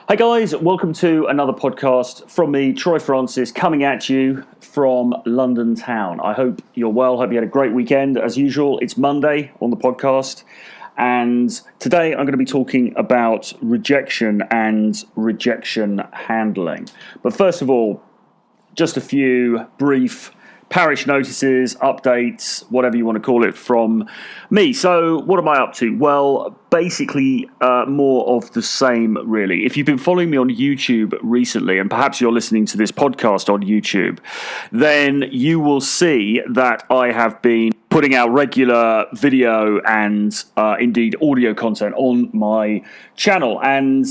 Hi guys, welcome to another podcast from me, Troy Francis, coming at you from London town. I hope you're well, hope you had a great weekend. As usual, it's Monday on the podcast, and today I'm going to be talking about rejection and rejection handling. But first of all, just a few brief parish notices, updates, whatever you want to call it from me. So what am I up to? Well, basically more of the same, really. If you've been following me on YouTube recently, and perhaps you're listening to this podcast on YouTube, then you will see that I have been putting out regular video and indeed audio content on my channel. And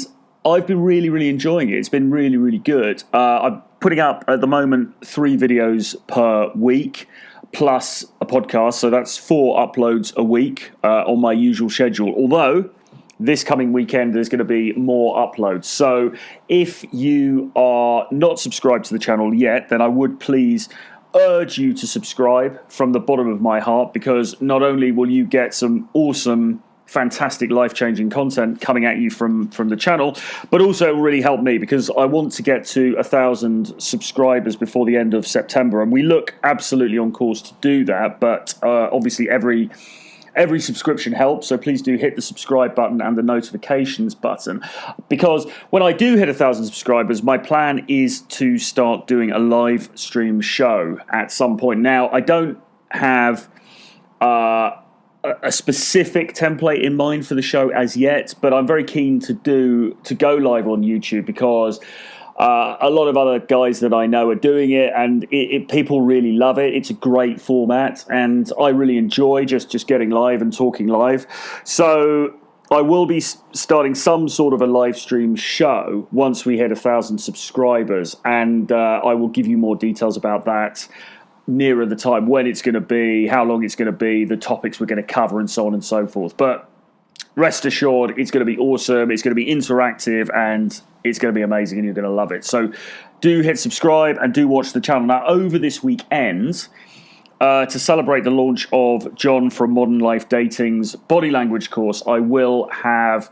I've been really enjoying it. It's been really good. I'm putting up at the moment 3 videos per week plus a podcast, so that's 4 uploads a week on my usual schedule. Although this coming weekend there's going to be more uploads. So if you are not subscribed to the channel yet, then I would please urge you to subscribe from the bottom of my heart, because not only will you get some awesome, fantastic, life-changing content coming at you from the channel, but also it will really help me, because I want to get to 1,000 subscribers before the end of September, and we look absolutely on course to do that. But obviously every subscription helps, so please do hit the subscribe button and the notifications button, because when I do hit 1,000 subscribers, my plan is to start doing a live stream show at some point. Now, I don't have a specific template in mind for the show as yet, but I'm very keen to go live on YouTube, because a lot of other guys that I know are doing it, and people really love it. It's a great format, and I really enjoy just getting live and talking live. So I will be starting some sort of a live stream show once we hit 1,000 subscribers, and I will give you more details about that nearer the time, when it's going to be, how long it's going to be, the topics we're going to cover, and so on and so forth. But rest assured, it's going to be awesome, it's going to be interactive, and it's going to be amazing, and you're going to love it. So do hit subscribe and do watch the channel. Now, over this weekend, to celebrate the launch of John from Modern Life Dating's body language course, I will have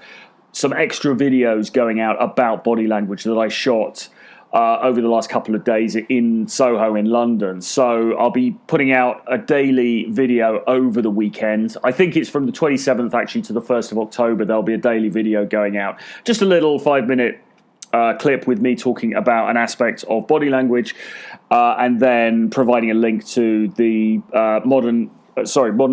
some extra videos going out about body language that I shot over the last couple of days in Soho in London. So I'll be putting out a daily video over the weekend. I think it's from the 27th actually to the 1st of October. There'll be a daily video going out. Just a little 5-minute clip with me talking about an aspect of body language, and then providing a link to the Modern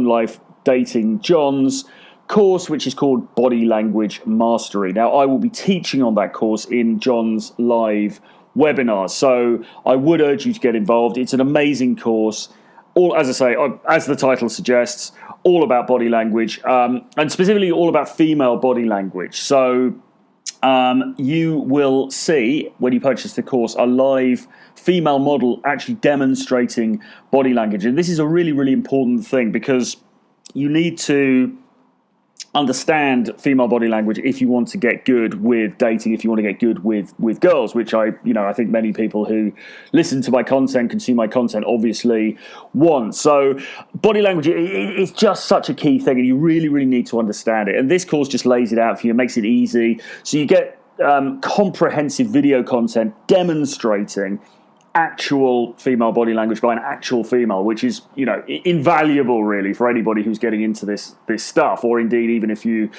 Life Dating John's course, which is called Body Language Mastery. Now, I will be teaching on that course in John's live webinars, so I would urge you to get involved. It's an amazing course, all, as I say, as the title suggests, all about body language, and specifically all about female body language. So you will see, when you purchase the course, a live female model actually demonstrating body language. And this is a really important thing, because you need to understand female body language if you want to get good with dating, if you want to get good with girls, which I think many people who listen to my content, consume my content, obviously want. So body language is just such a key thing, and you really need to understand it. And this course just lays it out for you, makes it easy. So you get comprehensive video content demonstrating actual female body language by an actual female, which is, invaluable really for anybody who's getting into this stuff, or indeed even if you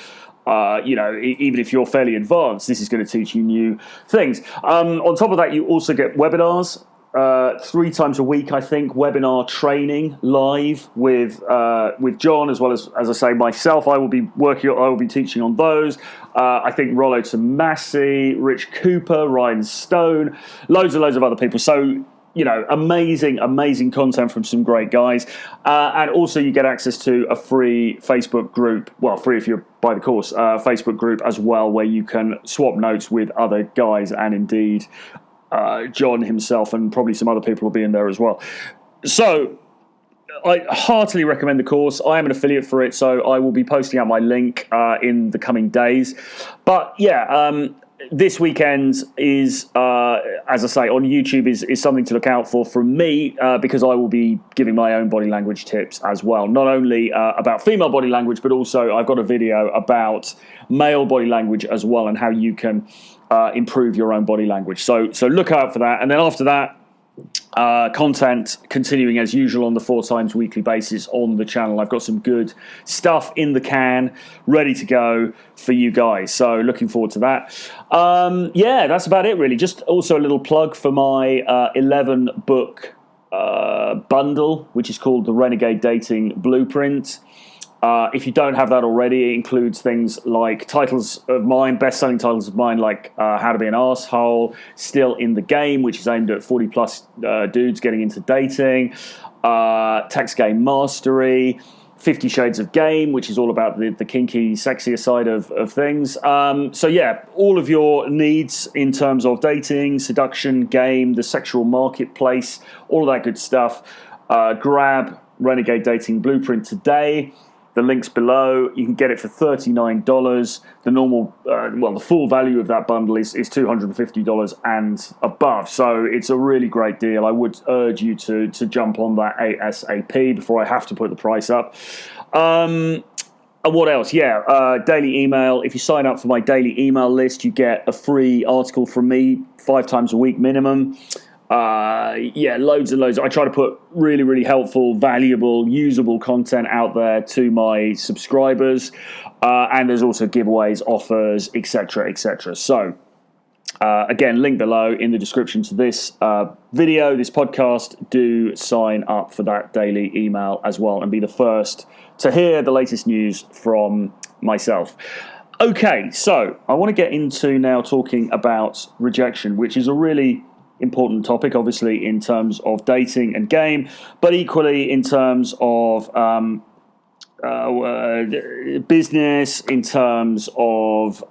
even if you're fairly advanced, this is going to teach you new things. On top of that, you also get webinars 3 times a week, I think, webinar training live with John, as well as I say, myself. I will be teaching on those. I think Rollo Tomassi, Rich Cooper, Ryan Stone, loads of other people. So, amazing content from some great guys. And also you get access to a free Facebook group, well, free if you buy the course, Facebook group as well, where you can swap notes with other guys, and indeed John himself, and probably some other people will be in there as well. So I heartily recommend the course. I am an affiliate for it, so I will be posting out my link in the coming days. But yeah, this weekend is, as I say, on YouTube is something to look out for from me because I will be giving my own body language tips as well. Not only about female body language, but also I've got a video about male body language as well and how you can improve your own body language. So look out for that. And then after that, content continuing as usual on the 4 times weekly basis on the channel. I've got some good stuff in the can ready to go for you guys, so looking forward to that. Yeah, that's about it really. Just also a little plug for my 11 book bundle, which is called the Renegade Dating Blueprint. If you don't have that already, it includes things like titles of mine, best-selling titles of mine, like How to Be an Arsehole, Still in the Game, which is aimed at 40-plus dudes getting into dating, Text Game Mastery, 50 Shades of Game, which is all about the kinky, sexier side of things. So yeah, all of your needs in terms of dating, seduction, game, the sexual marketplace, all of that good stuff. Grab Renegade Dating Blueprint today. The link's below. You can get it for $39. The normal, the full value of that bundle is $250 and above. So it's a really great deal. I would urge you to jump on that ASAP before I have to put the price up. And what else? Yeah, daily email. If you sign up for my daily email list, you get a free article from me 5 times a week minimum. Yeah, loads and loads. I try to put really, really helpful, valuable, usable content out there to my subscribers. And there's also giveaways, offers, etc., etc. So, again, link below in the description to this video, this podcast. Do sign up for that daily email as well and be the first to hear the latest news from myself. Okay, so I want to get into now talking about rejection, which is a really important topic, obviously, in terms of dating and game, but equally in terms of business, in terms of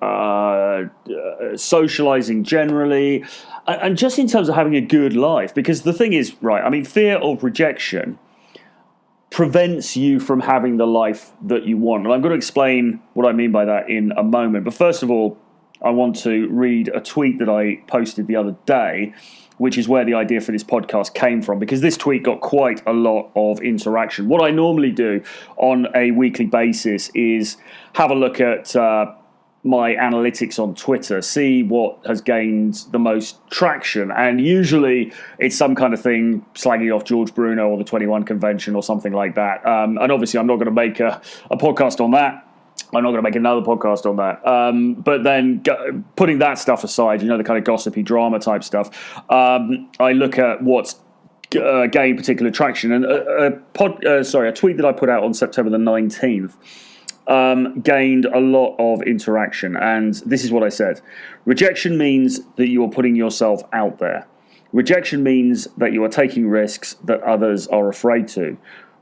socializing generally, and just in terms of having a good life. Because the thing is, right, I mean, fear of rejection prevents you from having the life that you want. And I'm going to explain what I mean by that in a moment. But first of all, I want to read a tweet that I posted the other day, which is where the idea for this podcast came from, because this tweet got quite a lot of interaction. What I normally do on a weekly basis is have a look at my analytics on Twitter, see what has gained the most traction, and usually it's some kind of thing slagging off George Bruno or the 21 Convention or something like that. And obviously I'm not going to make a podcast on that. I'm not going to make another podcast on that. But then putting that stuff aside, the kind of gossipy drama type stuff, I look at what's gained particular traction. And a tweet that I put out on September the 19th gained a lot of interaction. And this is what I said. Rejection means that you are putting yourself out there. Rejection means that you are taking risks that others are afraid to.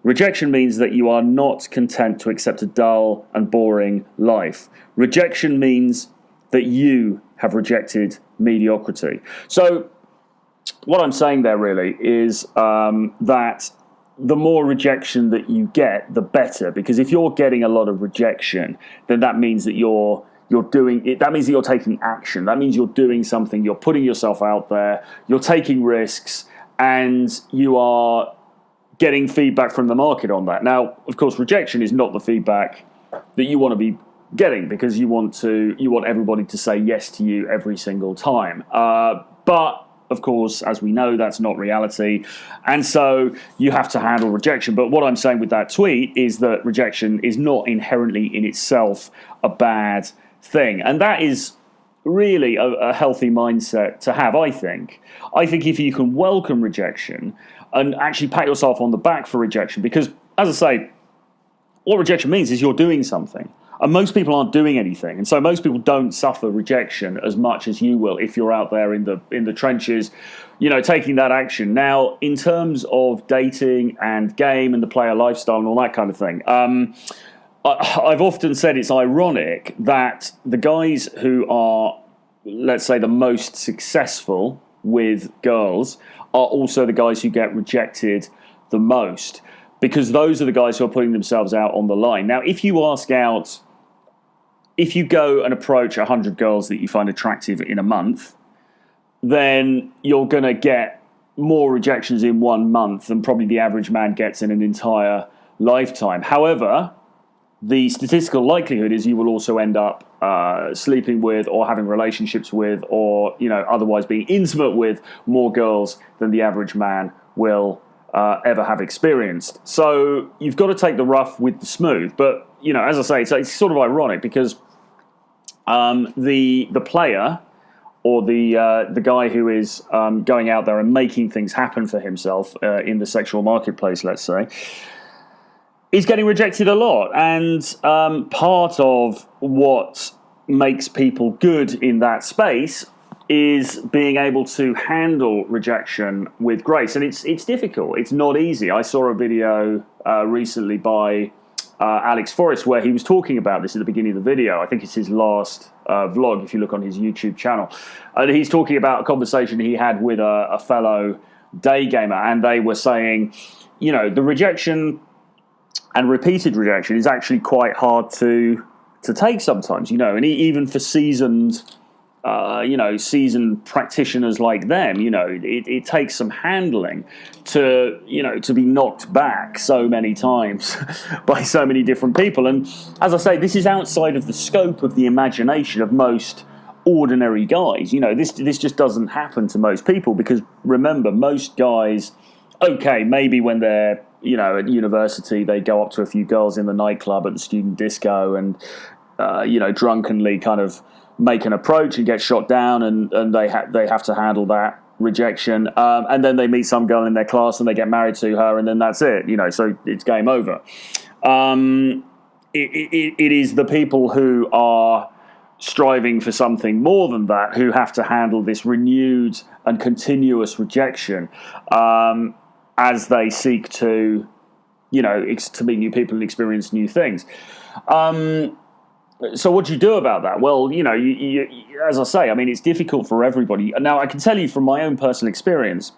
Rejection means that you are not content to accept a dull and boring life. Rejection means that you have rejected mediocrity. So what I'm saying there really is that the more rejection that you get, the better. Because if you're getting a lot of rejection, then that means that you're doing it. That means that you're taking action. That means you're doing something. You're putting yourself out there. You're taking risks, and you are getting feedback from the market on that. Now, of course, rejection is not the feedback that you want to be getting, because you want everybody to say yes to you every single time. But of course, as we know, that's not reality, and so you have to handle rejection. But what I'm saying with that tweet is that rejection is not inherently in itself a bad thing, and that is really a healthy mindset to have, I think. I think if you can welcome rejection and actually pat yourself on the back for rejection, because, as I say, what rejection means is you're doing something. And most people aren't doing anything. And so most people don't suffer rejection as much as you will if you're out there in the trenches, taking that action. Now, in terms of dating and game and the player lifestyle and all that kind of thing, I've often said it's ironic that the guys who are, let's say, the most successful with girls are also the guys who get rejected the most, because those are the guys who are putting themselves out on the line. Now, if you ask out if you go and approach 100 girls that you find attractive in a month, then you're going to get more rejections in 1 month than probably the average man gets in an entire lifetime. However, the statistical likelihood is you will also end up sleeping with or having relationships with or, otherwise being intimate with more girls than the average man will ever have experienced. So you've got to take the rough with the smooth. But, as I say, it's sort of ironic because the player or the guy who is going out there and making things happen for himself in the sexual marketplace, let's say, is getting rejected a lot. And part of what makes people good in that space is being able to handle rejection with grace. And it's difficult. It's not easy. I saw a video recently by Alex Forrest where he was talking about this at the beginning of the video. I think it's his last vlog, if you look on his YouTube channel. And he's talking about a conversation he had with a fellow day gamer. And they were saying, the rejection and repeated rejection is actually quite hard to take sometimes, and even for seasoned practitioners like them, it takes some handling to be knocked back so many times by so many different people. And as I say, this is outside of the scope of the imagination of most ordinary guys. This just doesn't happen to most people because, remember, most guys, okay, maybe when they're at university, they go up to a few girls in the nightclub at the student disco and drunkenly kind of make an approach and get shot down, and they have to handle that rejection, and then they meet some girl in their class and they get married to her, and then that's it. So it's game over. It is the people who are striving for something more than that who have to handle this renewed and continuous rejection as they seek to meet new people and experience new things. So what do you do about that? Well, you, as I say, it's difficult for everybody. Now, I can tell you from my own personal experience,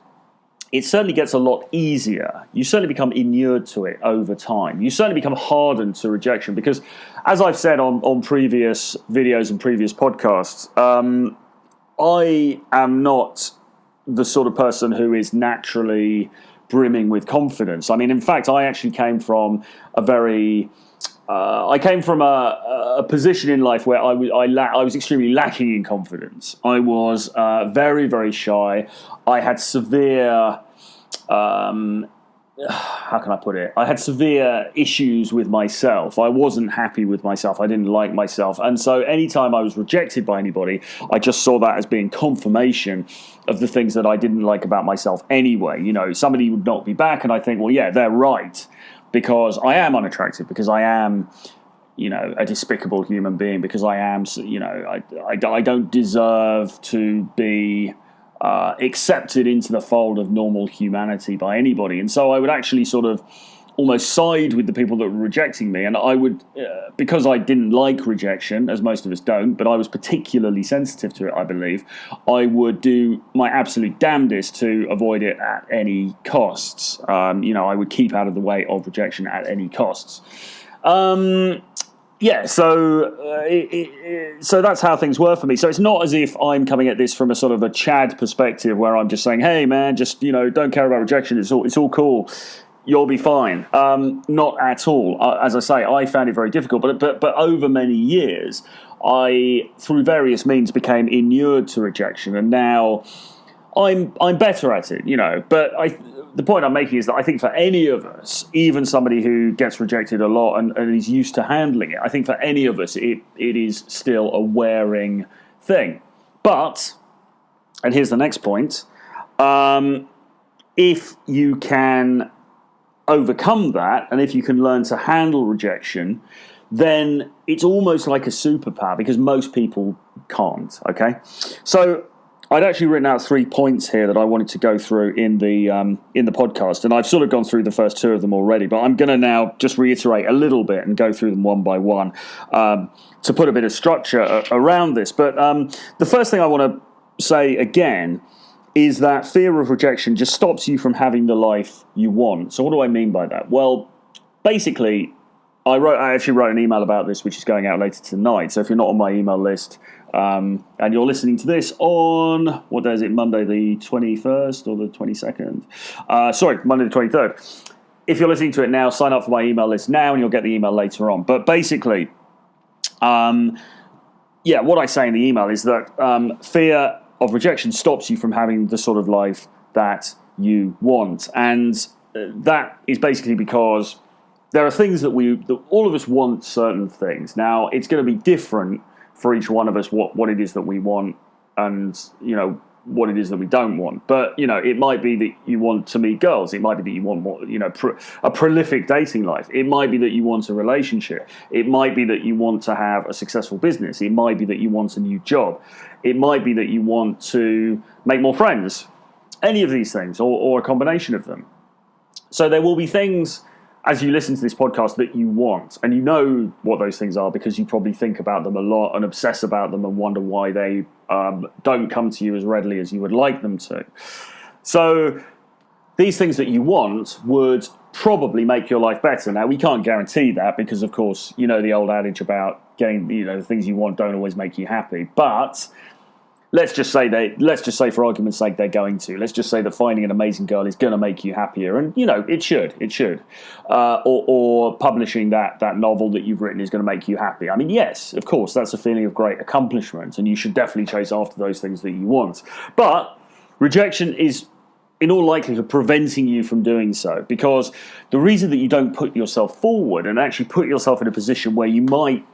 it certainly gets a lot easier. You certainly become inured to it over time. You certainly become hardened to rejection because, as I've said on previous videos and previous podcasts, I am not the sort of person who is naturally brimming with confidence. In fact, I actually came from a position in life where I was extremely lacking in confidence. I was very, very shy. I had severe, how can I put it? I had severe issues with myself. I wasn't happy with myself. I didn't like myself. And so anytime I was rejected by anybody, I just saw that as being confirmation of the things that I didn't like about myself anyway. Somebody would knock me back and I think, well, yeah, they're right. Because I am unattractive, because I am, a despicable human being, because I am, I don't deserve to be accepted into the fold of normal humanity by anybody. And so I would actually sort of almost side with the people that were rejecting me. And I would, because I didn't like rejection, as most of us don't, but I was particularly sensitive to it, I believe, I would do my absolute damnedest to avoid it at any costs. I would keep out of the way of rejection at any costs. So that's how things were for me. So it's not as if I'm coming at this from a sort of a Chad perspective where I'm just saying, hey, man, just, don't care about rejection. It's all cool. You'll be fine. Not at all. As I say, I found it very difficult. But over many years, I, through various means, became inured to rejection, and now I'm better at it. But the point I'm making is that I think for any of us, even somebody who gets rejected a lot and is used to handling it, I think for any of us, it is still a wearing thing. But, and here's the next point, if you can overcome that, and if you can learn to handle rejection, then it's almost like a superpower because most people can't. Okay, so I'd actually written out 3 points here that I wanted to go through in the podcast, and I've sort of gone through the first 2 of them already, but I'm going to now just reiterate a little bit and go through them one by one to put a bit of structure around this. But the first thing I want to say again is that fear of rejection just stops you from having the life you want. So what do I mean by that? Well, basically, I actually wrote an email about this, which is going out later tonight. So if you're not on my email list, and you're listening to this on, what day is it, Monday the 21st or the 22nd? Monday the 23rd. If you're listening to it now, sign up for my email list now and you'll get the email later on. But basically, what I say in the email is that fear of rejection stops you from having the sort of life that you want. And that is basically because there are things that all of us want certain things. Now, it's going to be different for each one of us what it is that we want and, what it is that we don't want. But, it might be that you want to meet girls. It might be that you want more, a prolific dating life. It might be that you want a relationship. It might be that you want to have a successful business. It might be that you want a new job. It might be that you want to make more friends. Any of these things or a combination of them. So there will be things as you listen to this podcast that you want, and you know what those things are because you probably think about them a lot and obsess about them and wonder why they don't come to you as readily as you would like them to. So these things that you want would probably make your life better. Now, we can't guarantee that because, of course, the old adage about getting, the things you want don't always make you happy. But let's just say for argument's sake they're going to. Let's just say that finding an amazing girl is going to make you happier, and it should. Or publishing that novel that you've written is going to make you happy. I mean, yes, of course, that's a feeling of great accomplishment, and you should definitely chase after those things that you want. But rejection is, in all likelihood, preventing you from doing so, because the reason that you don't put yourself forward and actually put yourself in a position where you might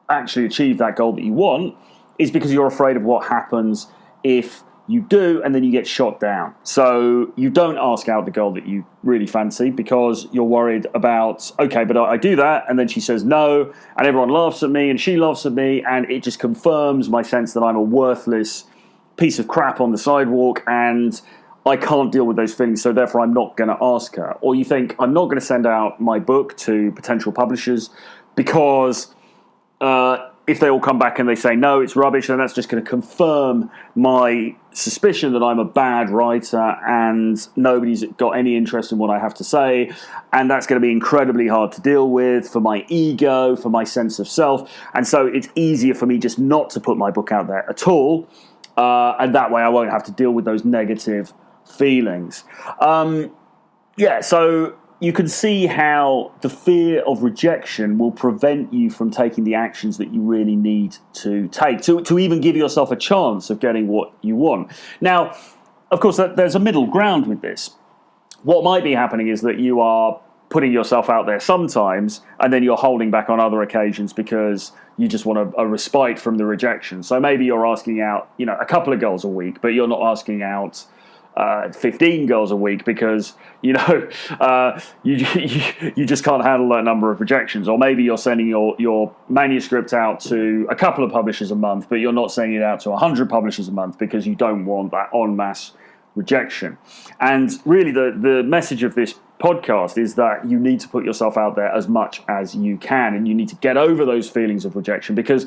actually achieve that goal that you want is because you're afraid of what happens if you do and then you get shot down. So you don't ask out the girl that you really fancy because you're worried about, okay, but I do that and then she says no and everyone laughs at me and she laughs at me and it just confirms my sense that I'm a worthless piece of crap on the sidewalk and I can't deal with those feelings, so therefore I'm not going to ask her. Or you think, I'm not going to send out my book to potential publishers because if they all come back and they say, no, it's rubbish, then that's just going to confirm my suspicion that I'm a bad writer and nobody's got any interest in what I have to say. And that's going to be incredibly hard to deal with for my ego, for my sense of self. And so it's easier for me just not to put my book out there at all. And that way I won't have to deal with those negative feelings. So you can see how the fear of rejection will prevent you from taking the actions that you really need to take to even give yourself a chance of getting what you want. Now, of course, there's a middle ground with this. What might be happening is that you are putting yourself out there sometimes and then you're holding back on other occasions because you just want a respite from the rejection. So maybe you're asking out, a couple of girls a week, but you're not asking out 15 girls a week because you just can't handle that number of rejections. Or maybe you're sending your manuscript out to a couple of publishers a month, but you're not sending it out to 100 publishers a month because you don't want that en masse rejection. And really the message of this podcast is that you need to put yourself out there as much as you can, and you need to get over those feelings of rejection, because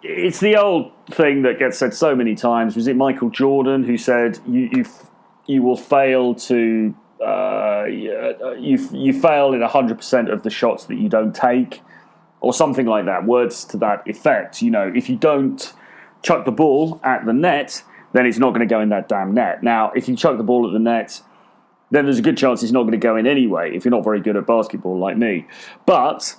it's the old thing that gets said so many times. Was it Michael Jordan who said you will fail to you fail in 100% of the shots that you don't take, or something like that, words to that effect. If you don't chuck the ball at the net, then it's not going to go in that damn net. Now, if you chuck the ball at the net, then there's a good chance it's not going to go in anyway, if you're not very good at basketball like me. But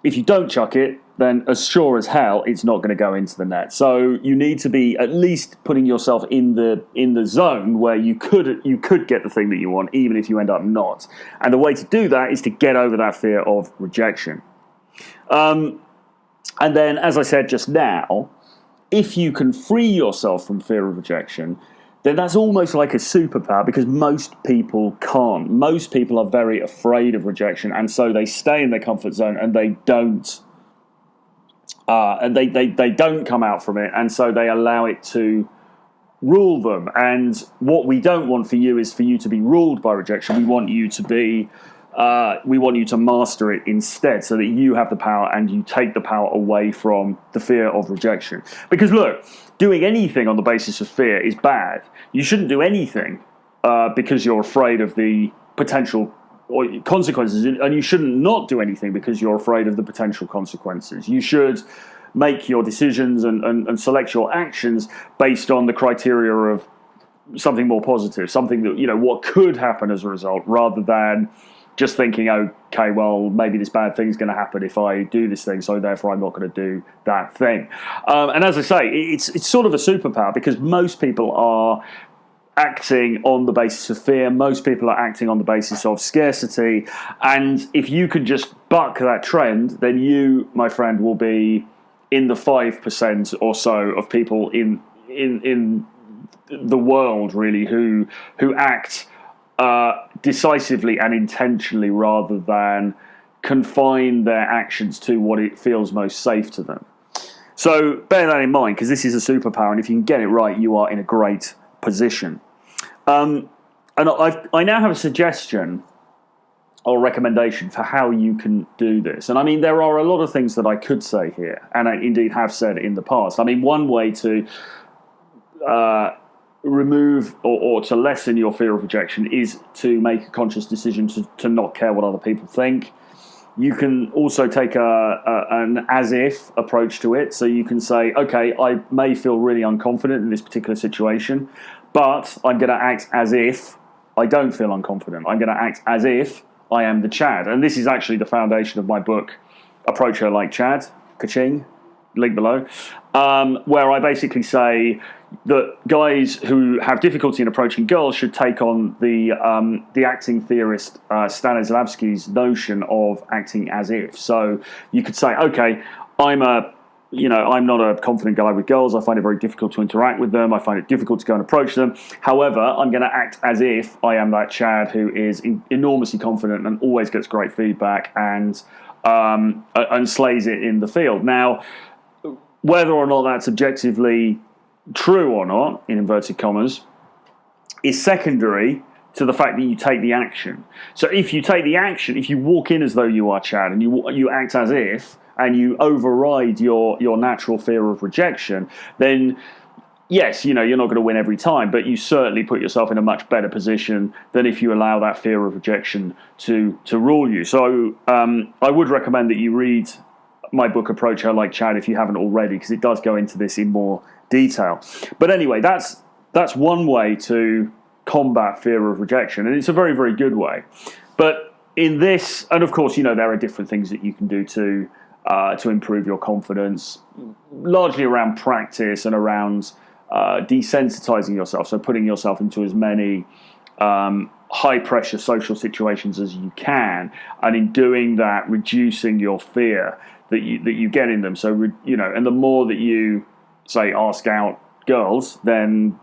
if you don't chuck it, then as sure as hell it's not going to go into the net. So you need to be at least putting yourself in the zone where you could get the thing that you want, even if you end up not. And the way to do that is to get over that fear of rejection. And then, as I said just now, if you can free yourself from fear of rejection, then that's almost like a superpower, because most people can't. Most people are very afraid of rejection, and so they stay in their comfort zone and they don't they don't come out from it, and so they allow it to rule them. And what we don't want for you is for you to be ruled by rejection. We want you to be we want you to master it instead, so that you have the power and you take the power away from the fear of rejection. Because look, doing anything on the basis of fear is bad. You shouldn't do anything because you're afraid of the potential or consequences, and you shouldn't not do anything because you're afraid of the potential consequences. You should make your decisions and select your actions based on the criteria of something more positive, something that, what could happen as a result, rather than just thinking, okay, well, maybe this bad thing is going to happen if I do this thing, so therefore I'm not going to do that thing. And as I say, it's sort of a superpower, because most people are acting on the basis of fear. Most people are acting on the basis of scarcity. And if you could just buck that trend, then you, my friend, will be in the 5% or so of people in the world, really, who act decisively and intentionally, rather than confine their actions to what it feels most safe to them. So bear that in mind, because this is a superpower, and if you can get it right, you are in a great position. And I now have a suggestion or recommendation for how you can do this. And I mean, there are a lot of things that I could say here, and I indeed have said in the past. I mean, one way to remove or to lessen your fear of rejection is to make a conscious decision to not care what other people think. You can also take an as-if approach to it. So you can say, okay, I may feel really unconfident in this particular situation, but I'm going to act as if I don't feel unconfident. I'm going to act as if I am the Chad. And this is actually the foundation of my book, Approach Her Like Chad, ka-ching, link below, where I basically say that guys who have difficulty in approaching girls should take on the acting theorist Stanislavski's notion of acting as if. So you could say, okay, I'm not a confident guy with girls. I find it very difficult to interact with them. I find it difficult to go and approach them. However, I'm going to act as if I am that Chad who is enormously confident and always gets great feedback and slays it in the field. Now, whether or not that's objectively true or not, in inverted commas, is secondary to the fact that you take the action. So if you take the action, if you walk in as though you are Chad and you act as if, and you override your natural fear of rejection, then yes, you're not going to win every time, but you certainly put yourself in a much better position than if you allow that fear of rejection to rule you. So I would recommend that you read my book, Approach Her Like Chad, if you haven't already, because it does go into this in more detail. But anyway, that's one way to combat fear of rejection, and it's a very, very good way. But in this, and of course, there are different things that you can do to improve your confidence, largely around practice and around desensitizing yourself, so putting yourself into as many high-pressure social situations as you can, and in doing that, reducing your fear that you get in them. So, and the more that you, say, ask out girls, then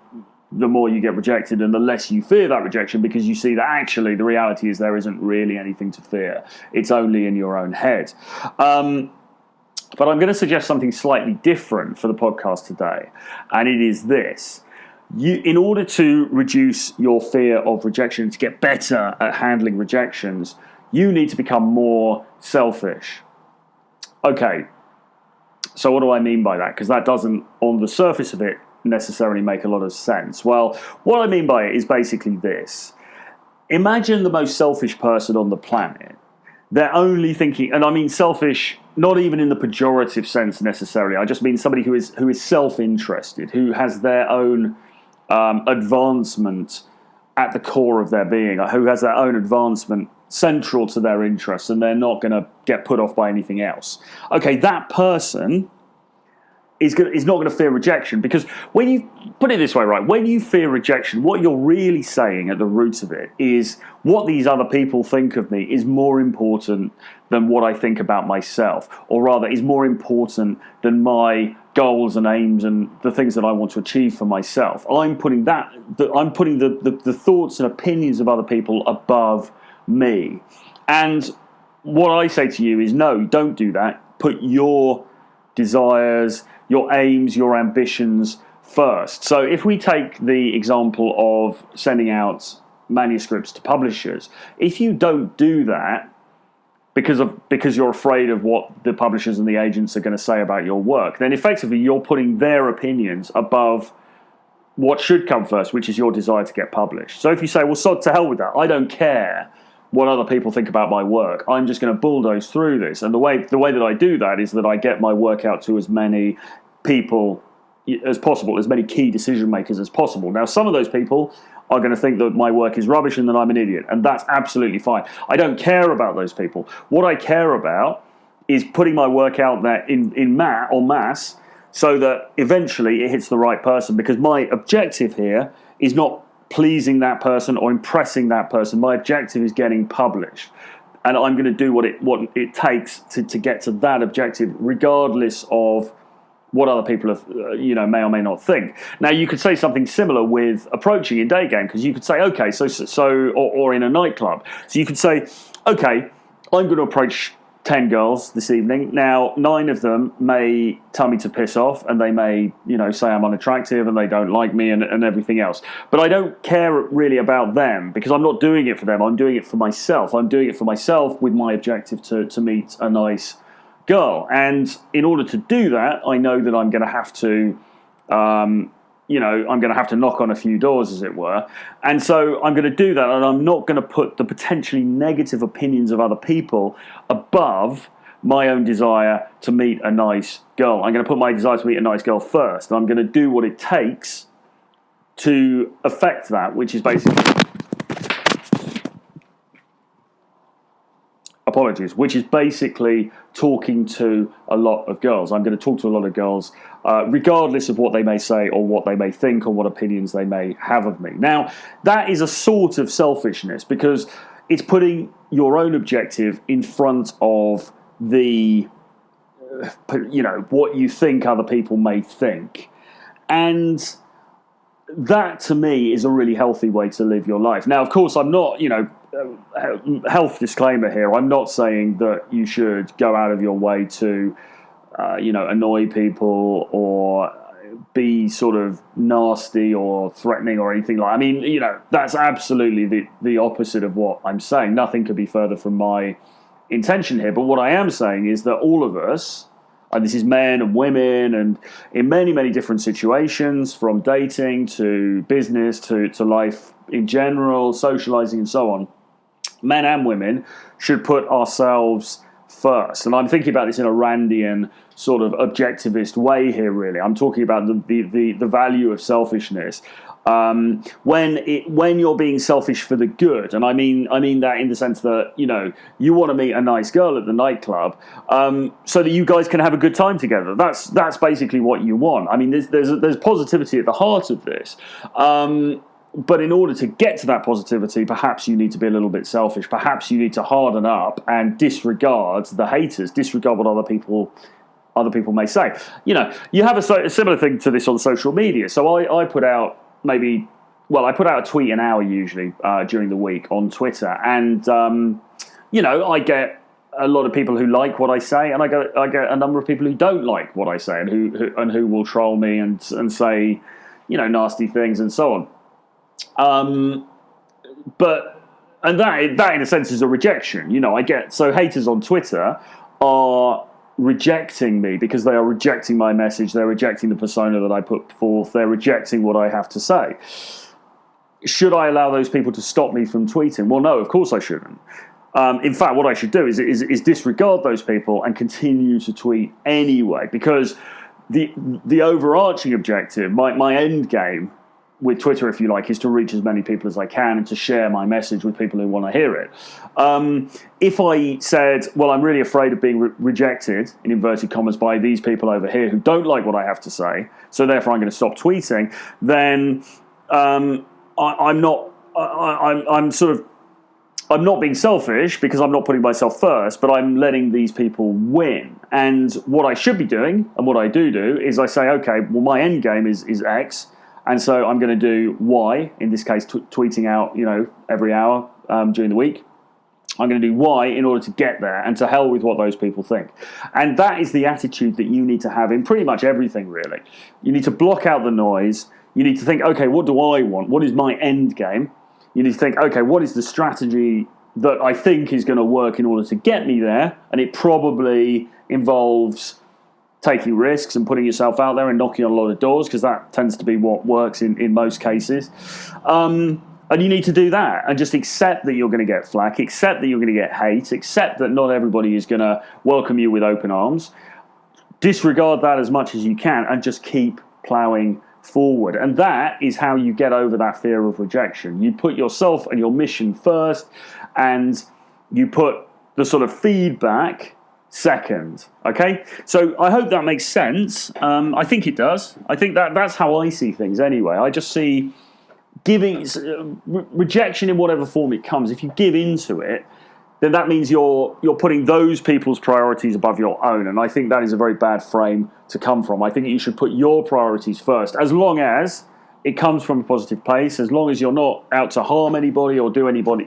the more you get rejected, and the less you fear that rejection, because you see that actually the reality is there isn't really anything to fear. It's only in your own head. But I'm going to suggest something slightly different for the podcast today, and it is this. In order to reduce your fear of rejection, to get better at handling rejections, you need to become more selfish. Okay, so what do I mean by that? Because that doesn't, on the surface of it, necessarily make a lot of sense. Well, what I mean by it is basically this. Imagine the most selfish person on the planet. They're only thinking, and I mean selfish, not even in the pejorative sense necessarily. I just mean somebody who is self-interested, who has their own advancement at the core of their being, who has their own advancement central to their interests, and they're not going to get put off by anything else. Okay, that person is not going to fear rejection, because when you put it this way, right, when you fear rejection, what you're really saying at the root of it is what these other people think of me is more important than what I think about myself, or rather is more important than my goals and aims and the things that I want to achieve for myself. I'm putting the thoughts and opinions of other people above me. And what I say to you is, no, don't do that. Put your desires, your aims, your ambitions first. So if we take the example of sending out manuscripts to publishers, if you don't do that because you're afraid of what the publishers and the agents are going to say about your work, then effectively you're putting their opinions above what should come first, which is your desire to get published. So if you say, well, sod to hell with that, I don't care what other people think about my work. I'm just going to bulldoze through this. And the way that I do that is that I get my work out to as many people as possible, as many key decision makers as possible. Now, some of those people are going to think that my work is rubbish and that I'm an idiot, and that's absolutely fine. I don't care about those people. What I care about is putting my work out there en masse so that eventually it hits the right person, because my objective here is not pleasing that person or impressing that person. My objective is getting published, and I'm going to do what it takes to get to that objective, regardless of what other people have, may or may not think. Now, you could say something similar with approaching in day game, because you could say, okay, or in a nightclub. So you could say, okay, I'm going to approach 10 girls this evening. Now, 9 of them may tell me to piss off, and they may, say I'm unattractive and they don't like me and everything else. But I don't care really about them, because I'm not doing it for them. I'm doing it for myself. I'm doing it for myself with my objective to meet a nice girl. And in order to do that, I know that I'm going to have to, I'm going to have to knock on a few doors, as it were. And so I'm going to do that, and I'm not going to put the potentially negative opinions of other people above my own desire to meet a nice girl. I'm going to put my desire to meet a nice girl first, and I'm going to do what it takes to affect that, which is basically... which is basically talking to a lot of girls. I'm going to talk to a lot of girls, regardless of what they may say or what they may think or what opinions they may have of me. Now, that is a sort of selfishness, because it's putting your own objective in front of the, what you think other people may think. And that, to me, is a really healthy way to live your life. Now, of course, I'm not, health disclaimer here. I'm not saying that you should go out of your way to, annoy people or be sort of nasty or threatening or anything like. I mean, that's absolutely the opposite of what I'm saying. Nothing could be further from my intention here. But what I am saying is that all of us, and this is men and women, and in many, many different situations, from dating to business to life in general, socializing and so on, men and women should put ourselves first. And I'm thinking about this in a Randian sort of objectivist way here, really. I'm talking about the value of selfishness. When you're being selfish for the good, and I mean that in the sense that you want to meet a nice girl at the nightclub, so that you guys can have a good time together. That's basically what you want. I mean, there's positivity at the heart of this. But in order to get to that positivity, perhaps you need to be a little bit selfish. Perhaps you need to harden up and disregard the haters, disregard what other people may say. You have a similar thing to this on social media. So I put out I put out a tweet an hour usually during the week on Twitter, and I get a lot of people who like what I say, and I get a number of people who don't like what I say, and who will troll me and say nasty things and so on. But that in a sense is a rejection. So haters on Twitter are rejecting me because they are rejecting my message. They're rejecting the persona that I put forth. They're rejecting what I have to say. Should I allow those people to stop me from tweeting? Well, no, of course I shouldn't. In fact, what I should do is disregard those people and continue to tweet anyway, because the overarching objective, my end game with Twitter, if you like, is to reach as many people as I can and to share my message with people who want to hear it. If I said, well, I'm really afraid of being rejected, in inverted commas, by these people over here who don't like what I have to say, so therefore I'm going to stop tweeting, then I'm not being selfish, because I'm not putting myself first, but I'm letting these people win. And what I should be doing, and what I do, is I say, okay, well, my end game is X, and so I'm going to do Y, in this case, tweeting out, every hour during the week. I'm going to do Y in order to get there, and to hell with what those people think. And that is the attitude that you need to have in pretty much everything, really. You need to block out the noise. You need to think, okay, what do I want? What is my end game? You need to think, okay, what is the strategy that I think is going to work in order to get me there? And it probably involves taking risks and putting yourself out there and knocking on a lot of doors, because that tends to be what works in most cases. And you need to do that and just accept that you're going to get flack, accept that you're going to get hate, accept that not everybody is going to welcome you with open arms. Disregard that as much as you can and just keep ploughing forward. And that is how you get over that fear of rejection. You put yourself and your mission first, and you put the sort of feedback second. Okay? So I hope that makes sense. I think it does. I think that's how I see things anyway. I just see giving rejection in whatever form it comes. If you give into it, then that means you're putting those people's priorities above your own. And I think that is a very bad frame to come from. I think you should put your priorities first, as long as it comes from a positive place, as long as you're not out to harm anybody or do anybody,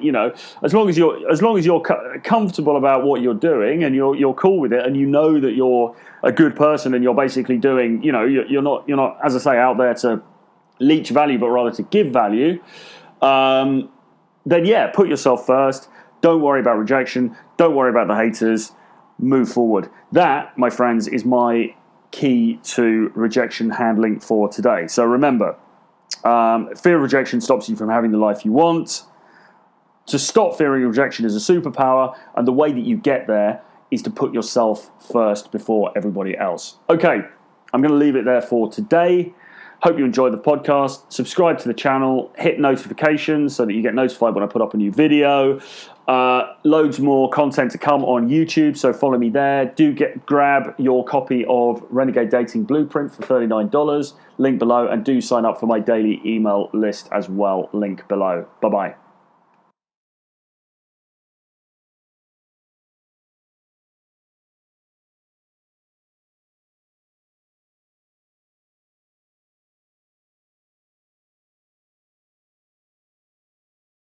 as long as you're comfortable about what you're doing and you're cool with it, and you know that you're a good person and you're basically doing, you're not, as I say, out there to leech value, but rather to give value, then yeah, put yourself first. Don't worry about rejection. Don't worry about the haters. Move forward. That, my friends, is my key to rejection handling for today. So remember, fear of rejection stops you from having the life you want. To stop fearing rejection is a superpower, and the way that you get there is to put yourself first before everybody else. Okay, I'm going to leave it there for today. Hope you enjoyed the podcast. Subscribe to the channel, hit notifications so that you get notified when I put up a new video. Loads more content to come on YouTube, so follow me there. Do grab your copy of Renegade Dating Blueprint for $39, link below, and do sign up for my daily email list as well, link below. Bye-bye.